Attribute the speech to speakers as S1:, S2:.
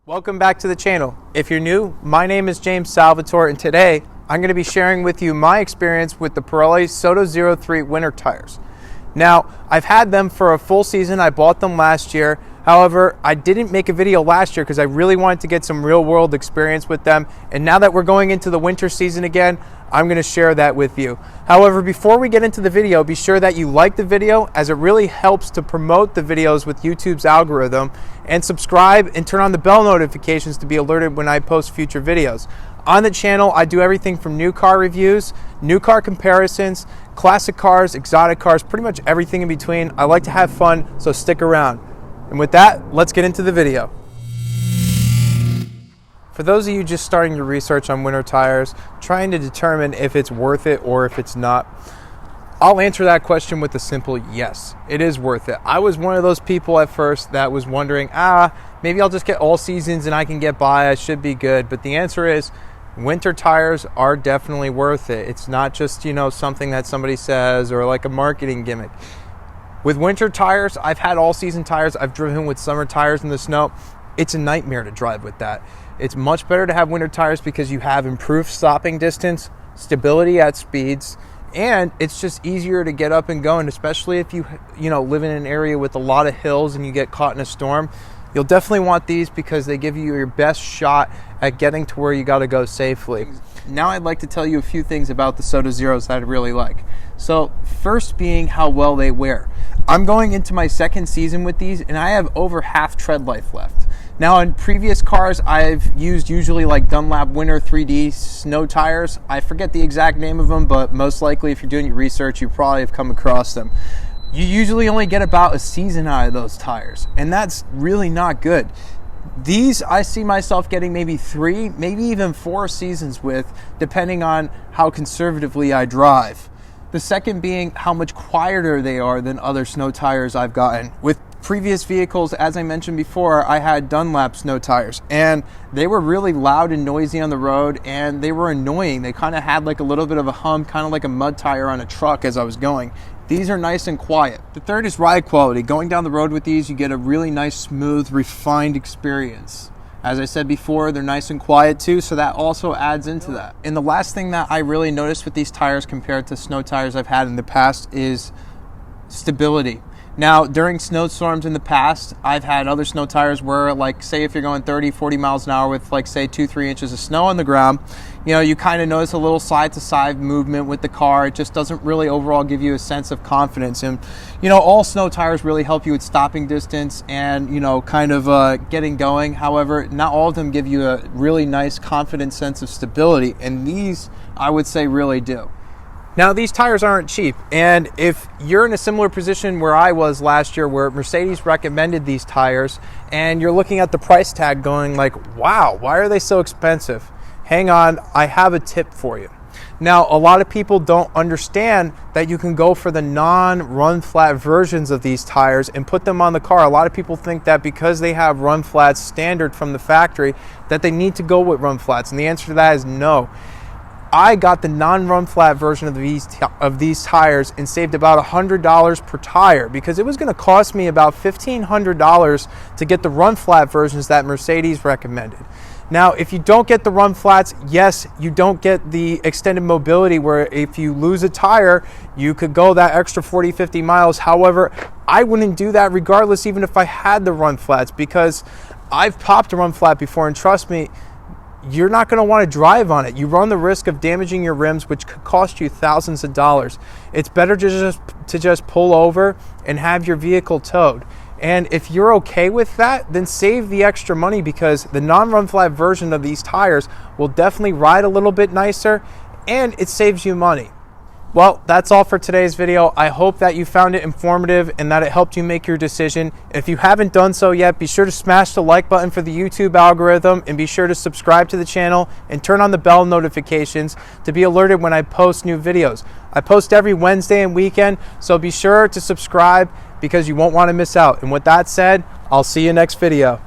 S1: Welcome back to the channel. If you're new, my name is James Salvatore, and today I'm going to be sharing with you my experience with the Pirelli Sottozero 3 winter tires. Now, I've had them for a full season. I bought them last year. However, I didn't make a video last year because I really wanted to get some real world experience with them. And now that we're going into the winter season again, I'm going to share that with you. However, before we get into the video, be sure that you like the video, as it really helps to promote the videos with YouTube's algorithm, and subscribe and turn on the bell notifications to be alerted when I post future videos. On the channel, I do everything from new car reviews, new car comparisons, classic cars, exotic cars, pretty much everything in between. I like to have fun, so stick around. And with that, let's get into the video. For those of you just starting your research on winter tires, trying to determine if it's worth it or if it's not, I'll answer that question with a simple yes, it is worth it. I was one of those people at first that was wondering, maybe I'll just get all seasons and I can get by, I should be good. But the answer is, winter tires are definitely worth it. It's not just, something that somebody says or like a marketing gimmick. With winter tires, I've had all season tires. I've driven with summer tires in the snow. It's a nightmare to drive with that. It's much better to have winter tires because you have improved stopping distance, stability at speeds, and it's just easier to get up and going, especially if you live in an area with a lot of hills and you get caught in a storm. You'll definitely want these because they give you your best shot at getting to where you got to go safely. Now I'd like to tell you a few things about the Sottozeros that I really like. So first being how well they wear. I'm going into my second season with these and I have over half tread life left. Now in previous cars, I've used usually like Dunlop Winter 3D snow tires. I forget the exact name of them, but most likely if you're doing your research, you probably have come across them. You usually only get about a season out of those tires, and that's really not good. These, I see myself getting maybe 3, maybe even 4 seasons with, depending on how conservatively I drive. The second being how much quieter they are than other snow tires I've gotten. With previous vehicles, as I mentioned before, I had Dunlop snow tires, and they were really loud and noisy on the road, and they were annoying. They kind of had like a little bit of a hum, kind of like a mud tire on a truck as I was going. These are nice and quiet. The third is ride quality. Going down the road with these, you get a really nice, smooth, refined experience. As I said before, they're nice and quiet too, so that also adds into that. And the last thing that I really noticed with these tires compared to snow tires I've had in the past is stability. Now, during snowstorms in the past, I've had other snow tires where, like, say if you're going 30, 40 miles an hour with, like, say 2-3 inches of snow on the ground, you kind of notice a little side-to-side movement with the car. It just doesn't really overall give you a sense of confidence. And, all snow tires really help you with stopping distance and, kind of getting going. However, not all of them give you a really nice, confident sense of stability. And these, I would say, really do. Now, these tires aren't cheap, and if you're in a similar position where I was last year, where Mercedes recommended these tires, and you're looking at the price tag going like, wow, why are they so expensive? Hang on, I have a tip for you. Now, a lot of people don't understand that you can go for the non-run flat versions of these tires and put them on the car. A lot of people think that because they have run flats standard from the factory, that they need to go with run flats, and the answer to that is no. I got the non-run flat version of these tires and saved about $100 per tire because it was going to cost me about $1,500 to get the run flat versions that Mercedes recommended. Now, if you don't get the run flats, yes, you don't get the extended mobility where if you lose a tire, you could go that extra 40, 50 miles. However, I wouldn't do that regardless, even if I had the run flats, because I've popped a run flat before, and trust me, you're not going to want to drive on it. You run the risk of damaging your rims, which could cost you thousands of dollars. It's better to just pull over and have your vehicle towed. And if you're okay with that, then save the extra money, because the non-run flat version of these tires will definitely ride a little bit nicer, and it saves you money. Well, that's all for today's video. I hope that you found it informative and that it helped you make your decision. If you haven't done so yet, be sure to smash the like button for the YouTube algorithm, and be sure to subscribe to the channel and turn on the bell notifications to be alerted when I post new videos. I post every Wednesday and weekend, so be sure to subscribe because you won't want to miss out. And with that said, I'll see you next video.